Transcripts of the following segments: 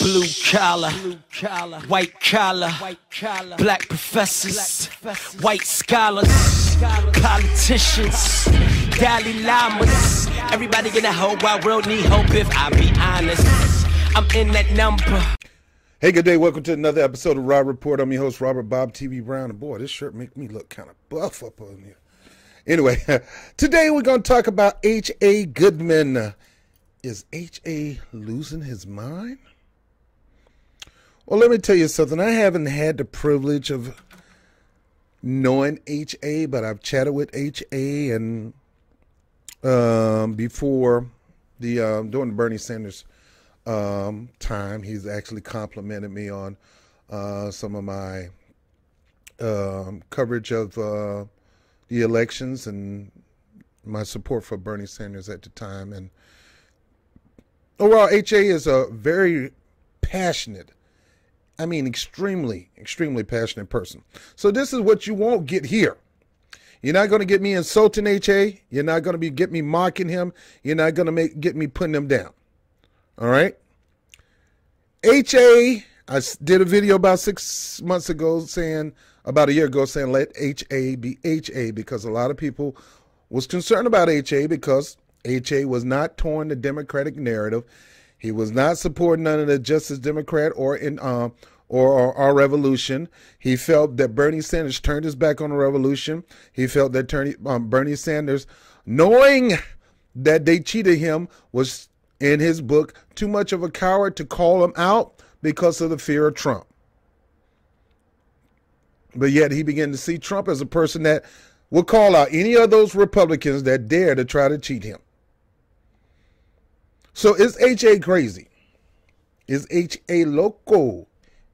Blue collar, white collar, black professors, white scholars, politicians, Dalai Lamas. Everybody in the whole wide world need hope if I be honest. I'm in that number. Hey, good day. Welcome to another episode of Rob Report. I'm your host, Robert Bob TV Brown. And boy, this shirt makes me look kind of buff up on here. Anyway, today we're going to talk about HA Goodman. Is HA losing his mind? Well, let me tell you something. I haven't had the privilege of knowing HA, but I've chatted with HA and before the during the Bernie Sanders time, he's actually complimented me on some of my coverage of the elections and my support for Bernie Sanders at the time. And overall, HA is a very passionate, I mean, extremely passionate person. So this is what you won't get here. You're not going to get me insulting HA. You're not going to get me mocking him. You're not going to get me putting him down. All right? HA, I did a video about 6 months ago about a year ago saying let HA be HA, because a lot of people was concerned about HA because HA was not towing the Democratic narrative. He was not supporting none of the Justice Democrat or our revolution. He felt that Bernie Sanders turned his back on the revolution. He felt that Bernie Sanders, knowing that they cheated him, was, in his book, too much of a coward to call him out because of the fear of Trump. But yet he began to see Trump as a person that will call out any of those Republicans that dare to try to cheat him. So is HA crazy? Is HA loco?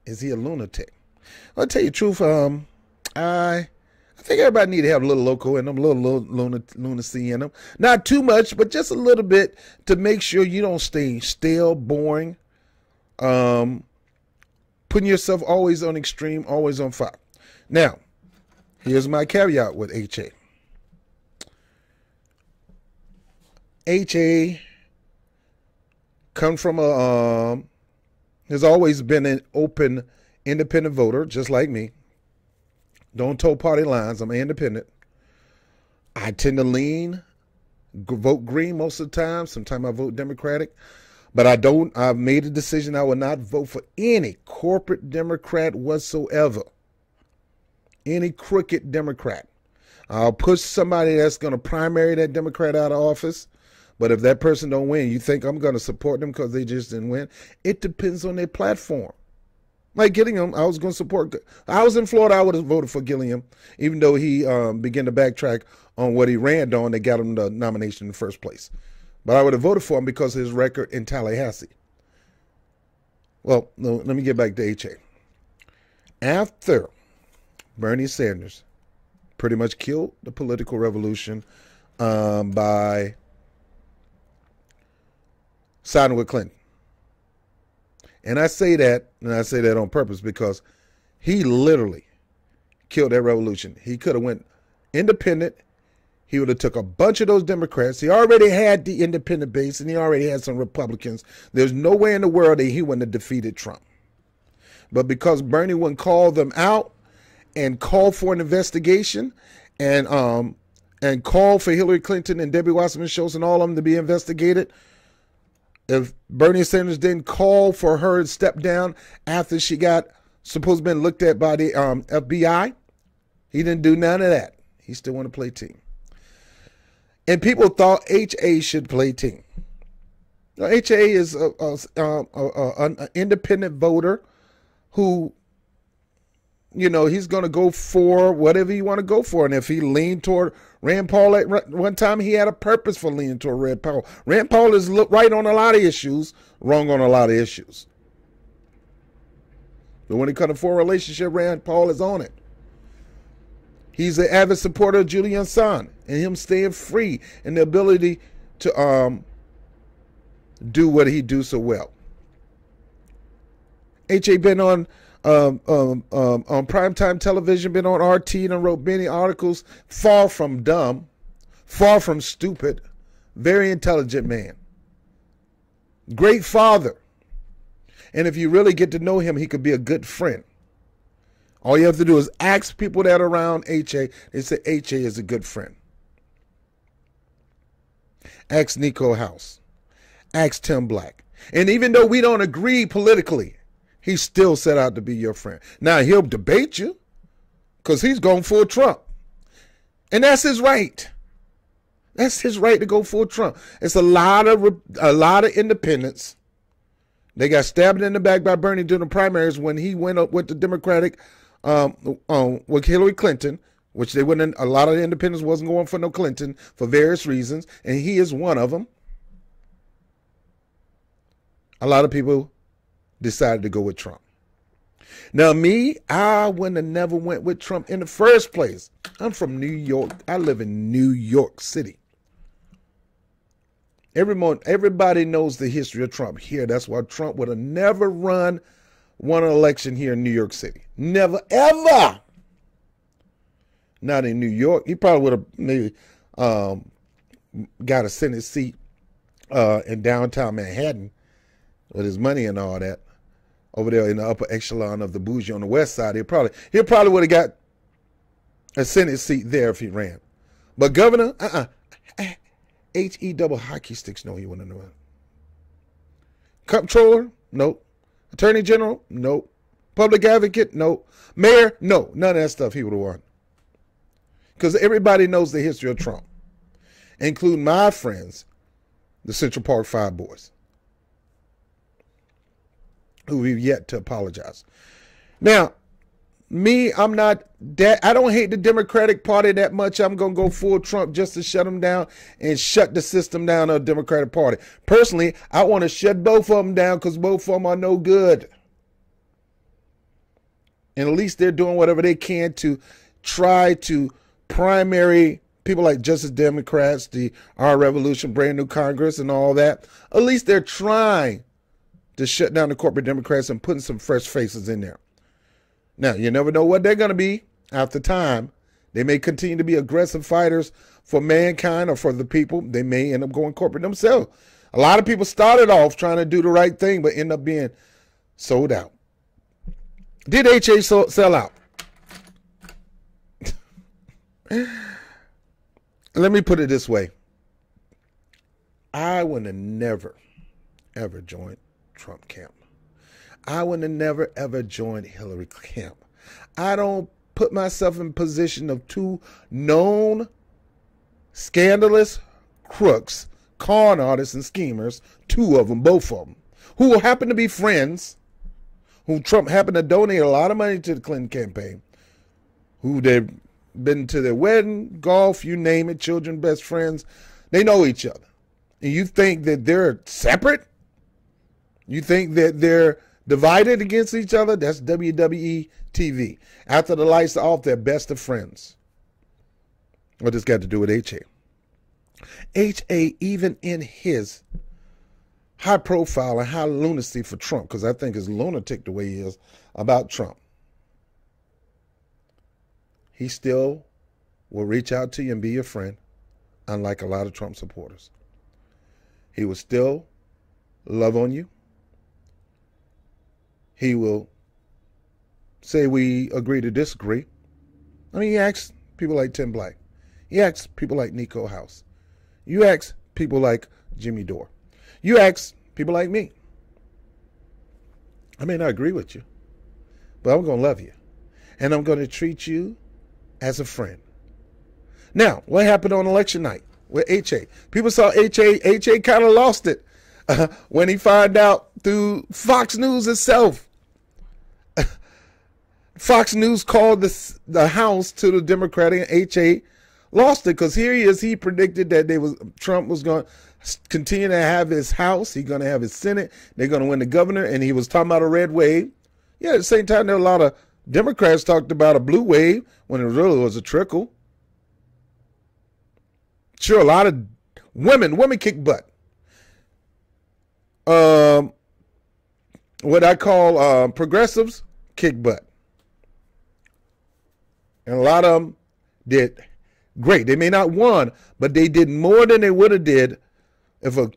Is he a lunatic? I'll tell you the truth. I think everybody need to have a little loco in them, a little lunacy in them. Not too much, but just a little bit to make sure you don't stay stale, boring, putting yourself always on extreme, always on fire. Now, here's my caveat with HA. HA come from has always been an open, independent voter, just like me. Don't toe party lines. I'm independent. I tend to vote green most of the time. Sometimes I vote Democratic. But I've made a decision I will not vote for any corporate Democrat whatsoever. Any crooked Democrat. I'll push somebody that's going to primary that Democrat out of office. But if that person don't win, you think I'm going to support them because they just didn't win? It depends on their platform. Like Gilliam, I was going to support. I was in Florida, I would have voted for Gilliam, even though he began to backtrack on what he ran on that got him the nomination in the first place. But I would have voted for him because of his record in Tallahassee. Well, no, let me get back to HA. After Bernie Sanders pretty much killed the political revolution by siding with Clinton. And I say that on purpose because he literally killed that revolution. He could have went independent. He would have took a bunch of those Democrats. He already had the independent base and he already had some Republicans. There's no way in the world that he wouldn't have defeated Trump. But because Bernie wouldn't call them out and call for an investigation and call for Hillary Clinton and Debbie Wasserman Schultz and all of them to be investigated, if Bernie Sanders didn't call for her to step down after she got supposed to been looked at by the FBI, he didn't do none of that. He still want to play team. And people thought HA should play team. Now, HA is an independent voter who, you know, he's going to go for whatever you want to go for. And if he leaned toward Rand Paul at one time, he had a purpose for leaning toward Rand Paul. Rand Paul is right on a lot of issues, wrong on a lot of issues. But when it comes to foreign relationship, Rand Paul is on it. He's an avid supporter of Julian Assange and him staying free and the ability to do what he do so well. HA been on primetime television, been on RT, and wrote many articles. Far from dumb, far from stupid, very intelligent man. Great father. And if you really get to know him, he could be a good friend. All you have to do is ask people that are around HA. They say HA is a good friend. Ask Nico House. Ask Tim Black. And even though we don't agree politically, he still set out to be your friend. Now, he'll debate you because he's going full Trump. And that's his right. That's his right to go full Trump. It's a lot of independents. They got stabbed in the back by Bernie during the primaries when he went up with the Democratic, with Hillary Clinton, which they wouldn't. A lot of the independents wasn't going for no Clinton for various reasons, and he is one of them. A lot of people decided to go with Trump. Now, me, I wouldn't have never went with Trump in the first place. I'm from New York. I live in New York City. Everybody knows the history of Trump here. That's why Trump would have never won an election here in New York City. Never, ever. Not in New York. He probably would have maybe got a Senate seat in downtown Manhattan with his money and all that. Over there in the upper echelon of the bougie on the west side, he probably would have got a Senate seat there if he ran. But governor, HE double hockey sticks, no, he wouldn't have won. Comptroller, nope. Attorney General, nope. Public advocate, nope. Mayor, no. None of that stuff he would have won. Because everybody knows the history of Trump, including my friends, the Central Park Five Boys, who we've yet to apologize. Now, me, I don't hate the Democratic Party that much. I'm going to go full Trump just to shut them down and shut the system down of the Democratic Party. Personally, I want to shut both of them down because both of them are no good. And at least they're doing whatever they can to try to primary people like Justice Democrats, Our Revolution, Brand New Congress, and all that. At least they're trying to shut down the corporate Democrats and putting some fresh faces in there. Now, you never know what they're going to be after time. They may continue to be aggressive fighters for mankind or for the people. They may end up going corporate themselves. A lot of people started off trying to do the right thing, but end up being sold out. Did HA sell out? Let me put it this way. I would have never, ever joined Trump camp. I would have never, ever joined Hillary camp. I don't put myself in position of two known scandalous crooks, con artists and schemers, two of them, both of them, who happen to be friends, who Trump happened to donate a lot of money to the Clinton campaign, who they've been to their wedding, golf, you name it, children, best friends. They know each other. And you think that they're separate? You think that they're divided against each other? That's WWE TV. After the lights are off, they're best of friends. What does this got to do with HA? HA, even in his high profile and high lunacy for Trump, because I think he's lunatic the way he is about Trump, he still will reach out to you and be your friend, unlike a lot of Trump supporters. He will still love on you. He will say we agree to disagree. I mean, he asks people like Tim Black. He asks people like Nico House. You ask people like Jimmy Dore. You ask people like me. I may not agree with you, but I'm going to love you. And I'm going to treat you as a friend. Now, what happened on election night with HA? People saw HA. HA kind of lost it when he found out through Fox News itself. Fox News called the House to the Democratic, and HA lost it because here he is. He predicted that Trump was going to continue to have his House. He's going to have his Senate. They're going to win the governor, and he was talking about a red wave. Yeah, at the same time, there were a lot of Democrats talked about a blue wave when it really was a trickle. Sure, a lot of women kick butt. What I call progressives kick butt. And a lot of them did great. They may not won, but they did more than they would have did if a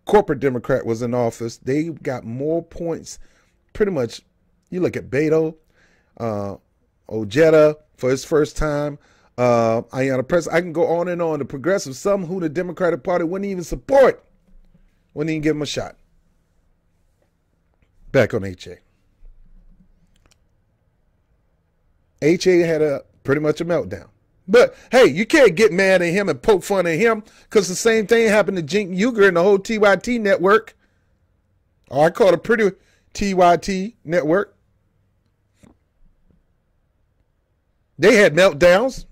corporate Democrat was in office, they got more points. Pretty much, you look at Beto, Ojeda for his first time, Ayanna Pressley. I can go on and on. The progressives, some who the Democratic Party wouldn't even support, wouldn't even give them a shot. Back on HA. HA had pretty much a meltdown. But, hey, you can't get mad at him and poke fun at him, because the same thing happened to Cenk Uygur and the whole TYT network. Or I call it a pretty TYT network. They had meltdowns.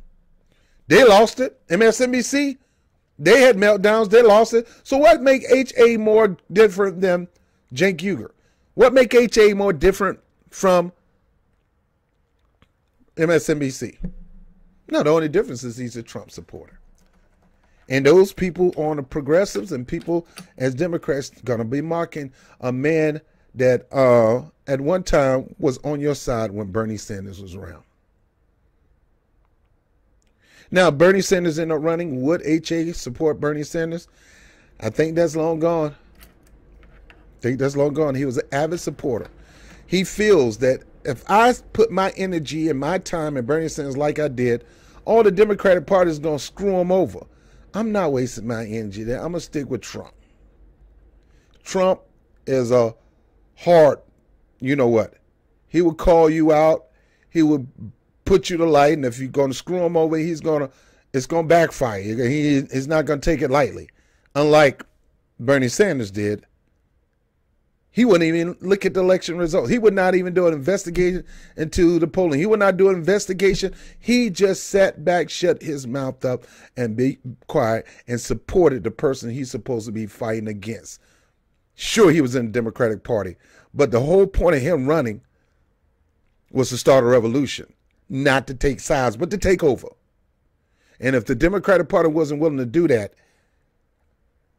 They lost it. MSNBC, they had meltdowns. They lost it. So what make HA more different than Cenk Uygur? What make HA more different from MSNBC? No, the only difference is he's a Trump supporter. And those people on the progressives and people as Democrats going to be mocking a man that at one time was on your side when Bernie Sanders was around. Now, Bernie Sanders in the running. Would HA support Bernie Sanders? I think that's long gone. He was an avid supporter. He feels that if I put my energy and my time in Bernie Sanders like I did, all the Democratic Party is going to screw him over. I'm not wasting my energy there. I'm going to stick with Trump. Trump is a hard, you know what? He will call you out. He will put you to light. And if you're going to screw him over, it's going to backfire. He's not going to take it lightly. Unlike Bernie Sanders did. He wouldn't even look at the election results. He would not even do an investigation into the polling. He would not do an investigation. He just sat back, shut his mouth up, and be quiet and supported the person he's supposed to be fighting against. Sure, he was in the Democratic Party, but the whole point of him running was to start a revolution, not to take sides, but to take over. And if the Democratic Party wasn't willing to do that,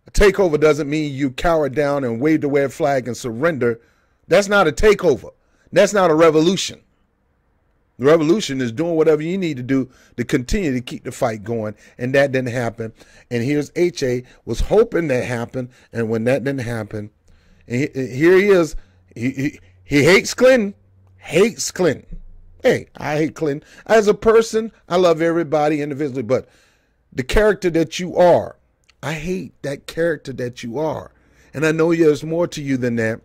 a takeover doesn't mean you cower down and wave the red flag and surrender. That's not a takeover. That's not a revolution. The revolution is doing whatever you need to do to continue to keep the fight going, and that didn't happen. And here's HA was hoping that happened, and when that didn't happen, and here he is. He hates Clinton. Hates Clinton. Hey, I hate Clinton. As a person, I love everybody individually, but the character that you are, I hate that character that you are. And I know there's more to you than that.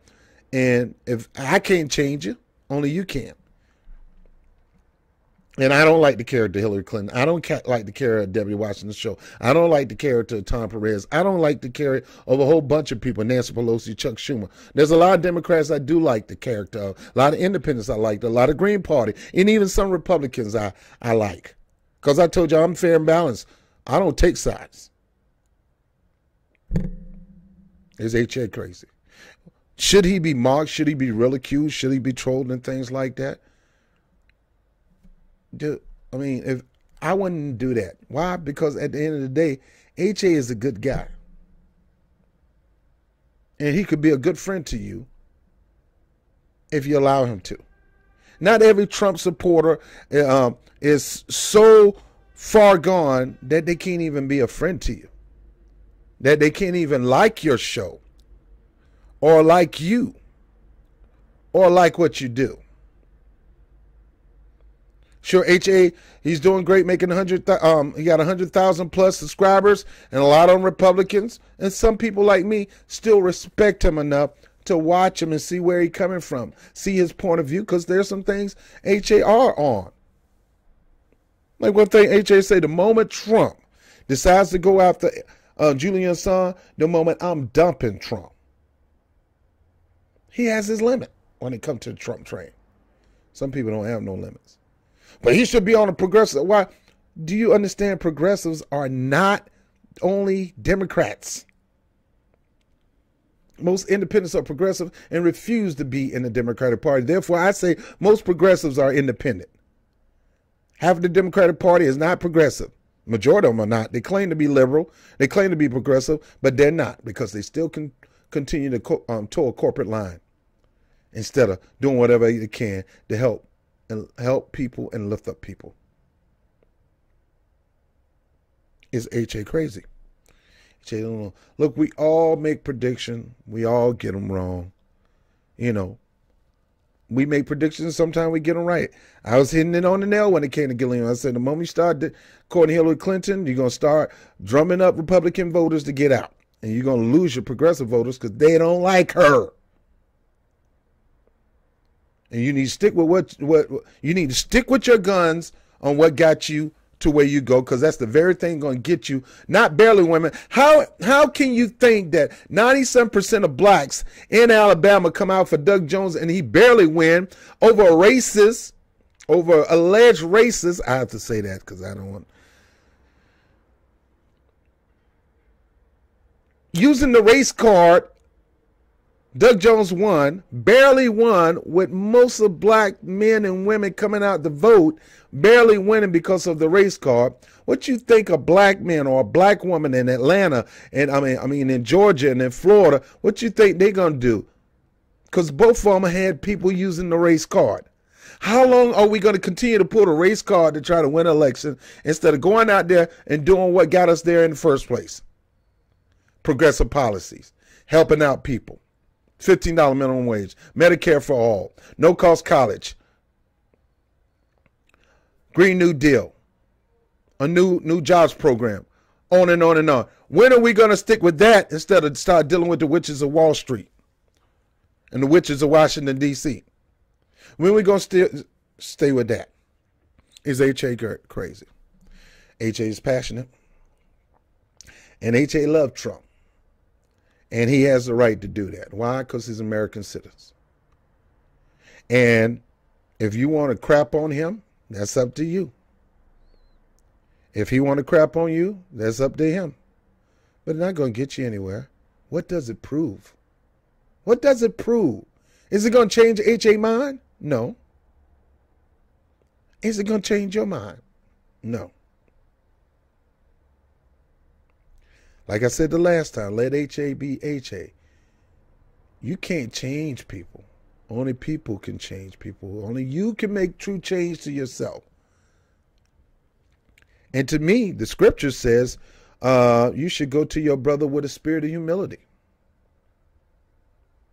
And if I can't change you, only you can. And I don't like the character of Hillary Clinton. I don't like the character of Debbie Washington Show. I don't like the character of Tom Perez. I don't like the character of a whole bunch of people, Nancy Pelosi, Chuck Schumer. There's a lot of Democrats I do like the character of. A lot of independents I like. A lot of Green Party. And even some Republicans I like. Because I told you I'm fair and balanced. I don't take sides. Is HA crazy? Should he be mocked? Should he be ridiculed? Should he be trolled and things like that? Dude, I mean, if I wouldn't do that. Why? Because at the end of the day, HA is a good guy. And he could be a good friend to you if you allow him to. Not every Trump supporter is so far gone that they can't even be a friend to you. That they can't even like your show or like you or like what you do. Sure, HA, he's doing great, making he got 100,000 plus subscribers, and a lot of them Republicans, and some people like me still respect him enough to watch him and see where he's coming from, see his point of view, because there's some things HA are on. Like one thing HA say, the moment Trump decides to go after Julian Assange, the moment I'm dumping Trump. He has his limit when it comes to the Trump train. Some people don't have no limits. But he should be on a progressive. Why? Do you understand progressives are not only Democrats? Most independents are progressive and refuse to be in the Democratic Party. Therefore, I say most progressives are independent. Half of the Democratic Party is not progressive. Majority of them are not. They claim to be liberal. They claim to be progressive, but they're not, because they still can continue to toe a corporate line instead of doing whatever they can to help people and lift up people. Is HA crazy? HA don't know. Look, we all make predictions. We all get them wrong. You know, we make predictions. Sometimes we get them right. I was hitting it on the nail when it came to Gilliam. I said, the moment you start courting Hillary Clinton, you're going to start drumming up Republican voters to get out. And you're going to lose your progressive voters because they don't like her. And you need to stick with what you need to stick with your guns on what got you to where you go, because that's the very thing going to get you, not barely women. How can you think that 97% of blacks in Alabama come out for Doug Jones and he barely win over a racist, over alleged racist? I have to say that because I don't want. Using the race card, Doug Jones won, barely won, with most of black men and women coming out to vote, barely winning because of the race card. What you think a black man or a black woman in Atlanta and I mean in Georgia and in Florida, what you think they're gonna do? Because both of them had people using the race card. How long are we going to continue to pull the race card to try to win an election instead of going out there and doing what got us there in the first place? Progressive policies, helping out people. $15 minimum wage, Medicare for all, no-cost college, Green New Deal, a new jobs program, on and on and on. When are we going to stick with that instead of start dealing with the witches of Wall Street and the witches of Washington, D.C.? When are we going to stay with that? Is HA crazy? HA is passionate, and HA loves Trump. And he has the right to do that. Why? Because he's an American citizen. And if you want to crap on him, that's up to you. If he want to crap on you, that's up to him. But it's not going to get you anywhere. What does it prove? What does it prove? Is it going to change HA mind? No. Is it going to change your mind? No. Like I said the last time, let HA be HA. You can't change people. Only people can change people. Only you can make true change to yourself. And to me, the scripture says you should go to your brother with a spirit of humility.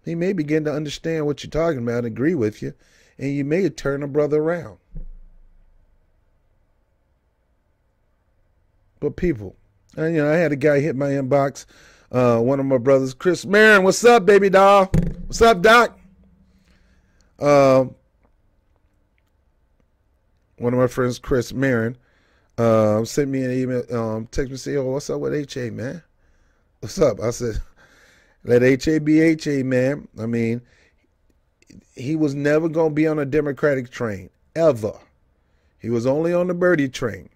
He may begin to understand what you're talking about, agree with you, and you may turn a brother around. But people, and I had a guy hit my inbox, one of my brothers, Chris Marin. What's up, baby doll? What's up, Doc? One of my friends, Chris Marin, sent me an email, text me, say, "Oh, what's up with HA, man? What's up?" I said, "Let HA be HA, man." I mean, he was never going to be on a Democratic train, ever. He was only on the Bernie train.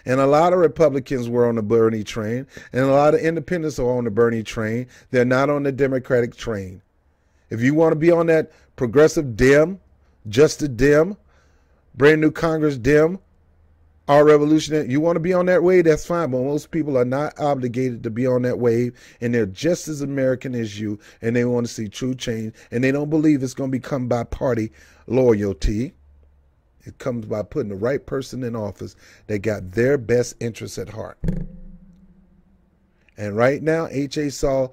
And a lot of Republicans were on the Bernie train, and a lot of independents are on the Bernie train. They're not on the Democratic train. If you want to be on that progressive Dem, just a Dem, brand new Congress Dem, our revolutionary, you want to be on that wave, that's fine. But most people are not obligated to be on that wave, and they're just as American as you, and they want to see true change, and they don't believe it's going to become by party loyalty. It comes by putting the right person in office that got their best interests at heart. And right now, HA saw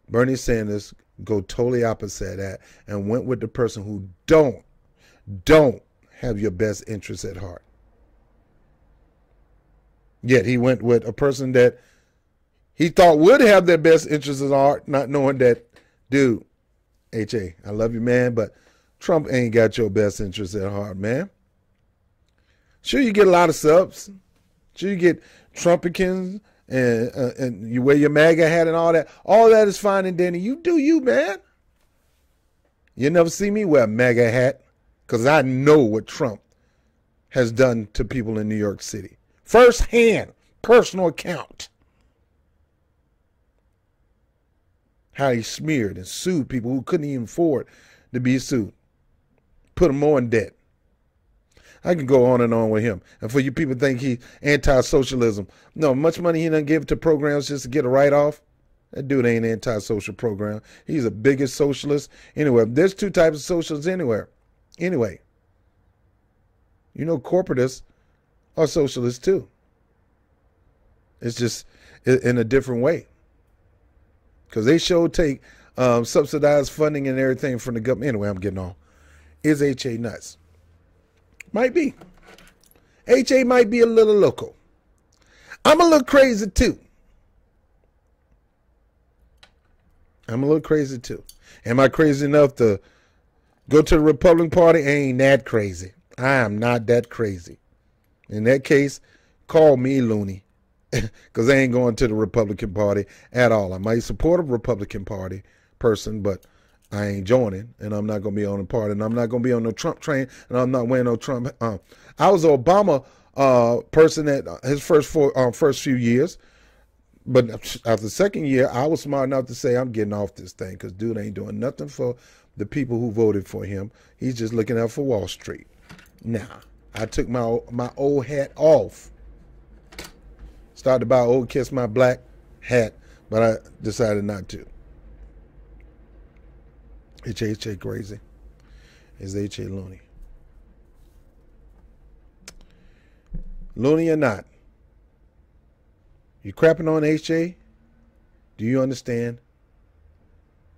Bernie Sanders go totally opposite of that and went with the person who don't have your best interests at heart. Yet he went with a person that he thought would have their best interests at heart, not knowing that, dude, HA, I love you, man, but Trump ain't got your best interests at heart, man. Sure, you get a lot of subs. Sure, you get Trumpicans and you wear your MAGA hat and all that. All that is fine and dandy. You do you, man. You never see me wear a MAGA hat because I know what Trump has done to people in New York City. First hand, personal account. How he smeared and sued people who couldn't even afford to be sued. Put them more in debt. I can go on and on with him. And for you people think he's anti-socialism. No, much money he done give to programs just to get a write-off. That dude ain't anti-social program. He's the biggest socialist anywhere. There's two types of socialists anywhere. Anyway, you know corporatists are socialists too. It's just in a different way. Because they sure take subsidized funding and everything from the government. Anyway, I'm getting off. Is HA nuts? Might be. HA might be a little loco. I'm a little crazy too. I'm a little crazy too. Am I crazy enough to go to the Republican Party? I ain't that crazy. I am not that crazy. In that case, call me loony, because I ain't going to the Republican Party at all. I might support a Republican Party person, but I ain't joining, and I'm not going to be on the party, and I'm not going to be on the Trump train, and I'm not wearing no Trump. I was an Obama person at his first few years, but after the second year, I was smart enough to say I'm getting off this thing, because dude ain't doing nothing for the people who voted for him. He's just looking out for Wall Street. Nah, I took my old hat off. Started to buy old Kiss My Black hat, but I decided not to. Is HA crazy? Is HA loony? Loony or not? You crapping on HA? Do you understand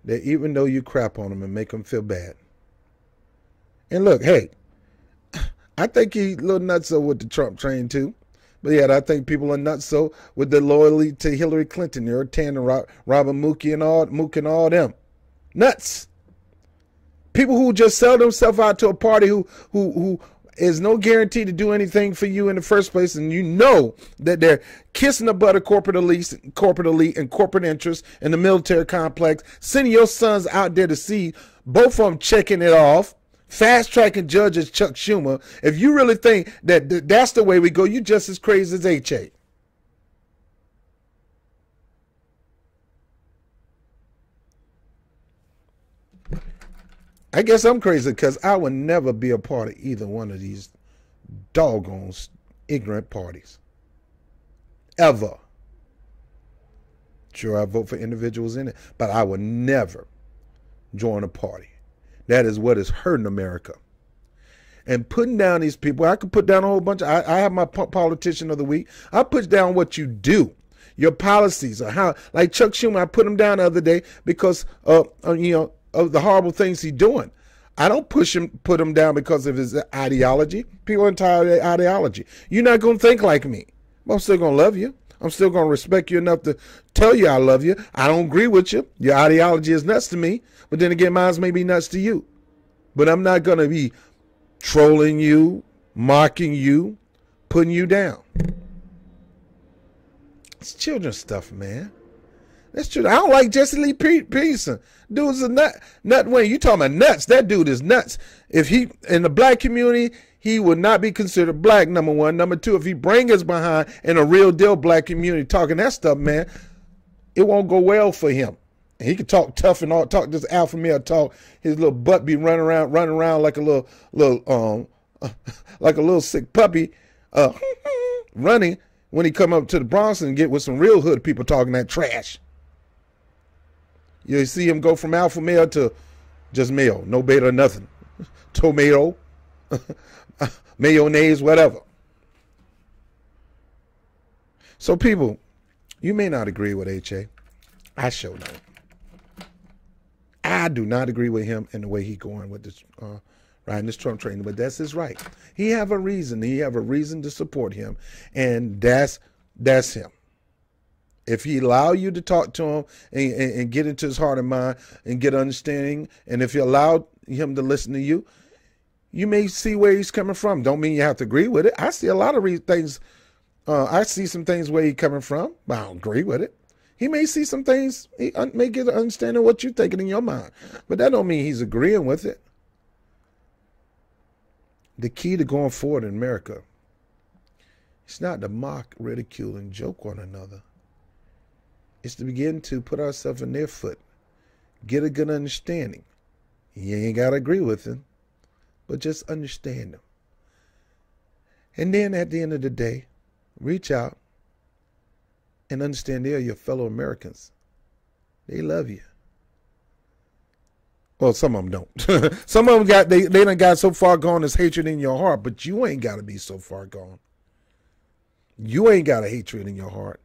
that even though you crap on him and make him feel bad? And look, hey, I think he's a little nutso with the Trump train too. But yeah, I think people are nutso with the loyalty to Hillary Clinton. You're Tan and Robin Mook and all them. Nuts. People who just sell themselves out to a party who is no guarantee to do anything for you in the first place, and you know that they're kissing the butt of corporate elite and corporate interests in the military complex, sending your sons out there to see both of them checking it off, fast-tracking judges Chuck Schumer. If you really think that that's the way we go, you're just as crazy as HA. I guess I'm crazy because I would never be a part of either one of these doggone ignorant parties. Ever. Sure, I vote for individuals in it, but I would never join a party. That is what is hurting America. And putting down these people, I could put down a whole bunch. I have my politician of the week. I put down what you do, your policies, or how. Like Chuck Schumer, I put him down the other day because of the horrible things he's doing. I don't put him down because of his ideology. People are entitled to ideology. You're not going to think like me, but I'm still going to love you. I'm still going to respect you enough to tell you I love you. I don't agree with you. Your ideology is nuts to me, but then again, mine may be nuts to you. But I'm not going to be trolling you, mocking you, putting you down. It's children's stuff, man. That's true. I don't like Jesse Lee Peterson. Dude's a nut Wayne. You talking about nuts? That dude is nuts. If he in the black community, he would not be considered black. Number one. Number two, if he bring us behind in a real deal black community talking that stuff, man, it won't go well for him. And he can talk tough and all, talk this alpha male talk. His little butt be running around like a little like a little sick puppy, running when he come up to the Bronx and get with some real hood people talking that trash. You see him go from alpha male to just male, no beta, nothing. Tomato, mayonnaise, whatever. So people, you may not agree with HA. I sure don't. I do not agree with him in the way he going with this, riding this Trump train, but that's his right. He have a reason. He have a reason to support him, and that's him. If he allow you to talk to him and get into his heart and mind and get understanding, and if you allow him to listen to you, you may see where he's coming from. Don't mean you have to agree with it. I see a lot of things. I see some things where he's coming from, but I don't agree with it. He may see some things, he may get an understanding of what you're thinking in your mind, but that don't mean he's agreeing with it. The key to going forward in America, it's not to mock, ridicule, and joke one another. It's to begin to put ourselves in their foot, get a good understanding. You ain't got to agree with them, but just understand them. And then at the end of the day, reach out and understand they are your fellow Americans. They love you. Well, some of them don't. Some of them they done got so far gone as hatred in your heart, but you ain't got to be so far gone. You ain't got a hatred in your heart.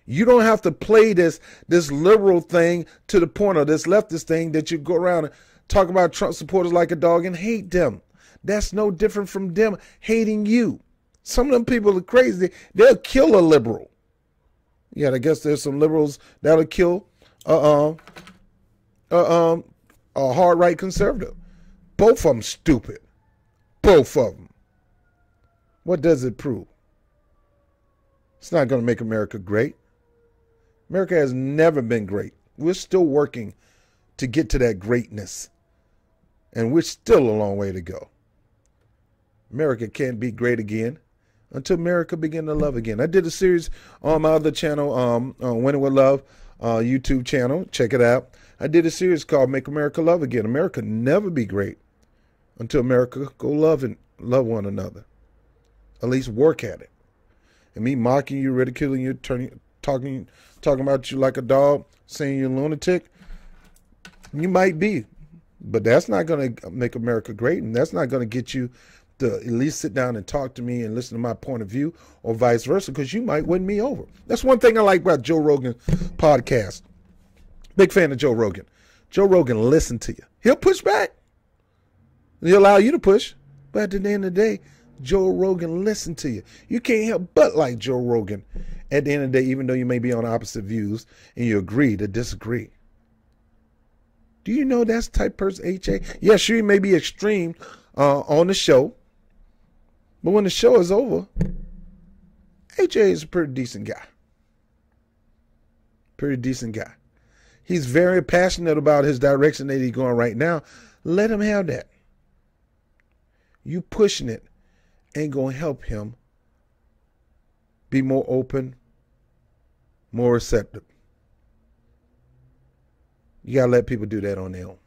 You don't have to play this liberal thing to the point, or this leftist thing that you go around and talk about Trump supporters like a dog and hate them. That's no different from them hating you. Some of them people are crazy. They'll kill a liberal. Yeah, I guess there's some liberals that'll kill a hard right conservative. Both of them stupid. Both of them. What does it prove? It's not going to make America great. America has never been great. We're still working to get to that greatness. And we're still a long way to go. America can't be great again until America begin to love again. I did a series on my other channel, on Winning with Love YouTube channel. Check it out. I did a series called Make America Love Again. America never be great until America go love one another. At least work at it. And me mocking you, ridiculing you, talking about you like a dog, saying you're a lunatic, you might be. But that's not going to make America great, and that's not going to get you to at least sit down and talk to me and listen to my point of view, or vice versa, because you might win me over. That's one thing I like about Joe Rogan's podcast. Big fan of Joe Rogan. Joe Rogan listen to you. He'll push back. He'll allow you to push. But at the end of the day, Joe Rogan listen to you. You can't help but like Joe Rogan at the end of the day, even though you may be on opposite views and you agree to disagree. Do you know that's the type of person, HA? Yeah, sure, he may be extreme on the show. But when the show is over, HA is a pretty decent guy. Pretty decent guy. He's very passionate about his direction that he's going right now. Let him have that. You pushing it ain't going to help him be more open, more receptive. You got to let people do that on their own.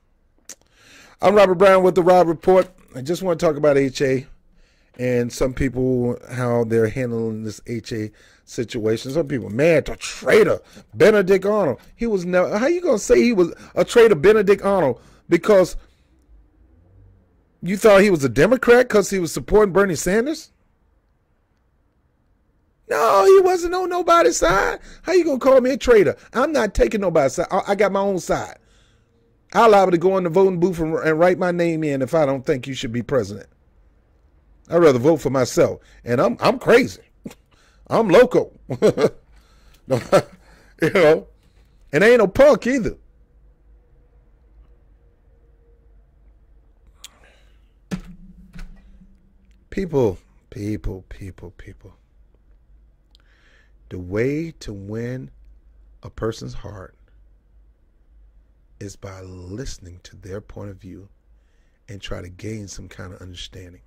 I'm Robert Brown with the Rob Report. I just want to talk about HA and some people, how they're handling this HA situation. Some people, man, the traitor, Benedict Arnold. He was never, how you going to say he was a traitor, Benedict Arnold, because you thought he was a Democrat because he was supporting Bernie Sanders? No, he wasn't on nobody's side. How you going to call me a traitor? I'm not taking nobody's side. I got my own side. I'll allow to go in the voting booth and write my name in if I don't think you should be president. I'd rather vote for myself. And I'm crazy. I'm loco. You know, and I ain't no punk either. People. The way to win a person's heart is by listening to their point of view and try to gain some kind of understanding.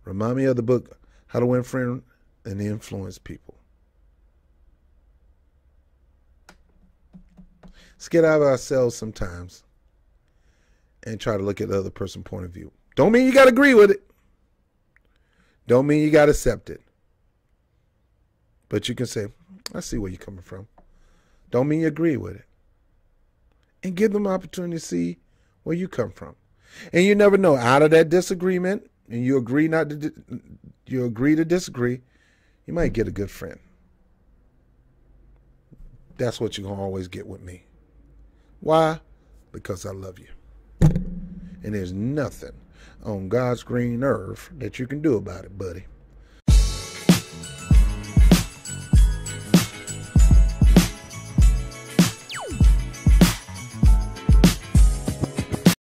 Remind me of the book, How to Win Friends and Influence People. Let's get out of ourselves sometimes and try to look at the other person's point of view. Don't mean you got to agree with it. Don't mean you got to accept it. But you can say, I see where you're coming from. Don't mean you agree with it. And give them an opportunity to see where you come from. And you never know, out of that disagreement, and you agree to disagree, you might get a good friend. That's what you're going to always get with me. Why? Because I love you. And there's nothing on God's green earth that you can do about it, buddy.